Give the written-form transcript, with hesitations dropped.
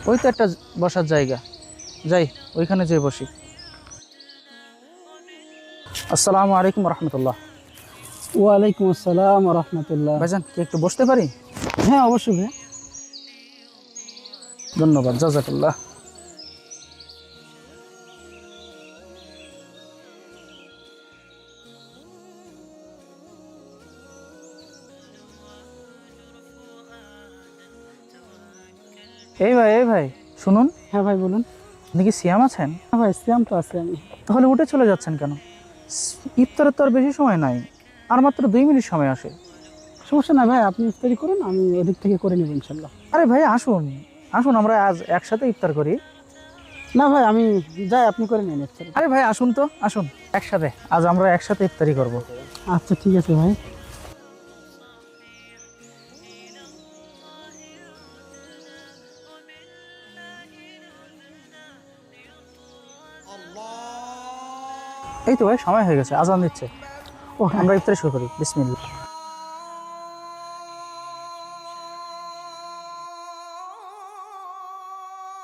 ওই তো একটা বসার জায়গা, যাই ওইখানে যেয়ে বসি। আসসালামু আলাইকুম রহমতুল্লাহ। ওয়ালাইকুম আসসালাম রহমতুল্লাহ। ভাইজান কি একটু বসতে পারি? হ্যাঁ অবশ্যই ভাই। ধন্যবাদ, জাজাকাল্লাহ। এই ভাই শুনুন। হ্যাঁ ভাই বলুন। আপনি কি সিয়াম আছেন? হ্যাঁ ভাই সিয়াম তো আছে আমি। তাহলে উঠে চলে যাচ্ছেন কেন? ইফতারের তো আর বেশি সময় নাই, আর মাত্র 2 মিনিট সময় আসে। সমস্যা না ভাই, আপনি ইফতারি করুন, আমি এদিক থেকে করে নেব ইনশাল্লাহ। আরে ভাই আসুন আসুন, আমরা আজ একসাথে ইফতার করি। না ভাই আমি যাই, আপনি করে নেন ইফতারি। আরে ভাই আসুন তো, আসুন একসাথে, আজ আমরা একসাথে ইফতারি করব। আচ্ছা ঠিক আছে ভাই। এই তো ভাই সময় হয়ে গেছে, আজান দিচ্ছে। ও আমরা ইফতারি শুরু করি, বিসমিল্লাহ।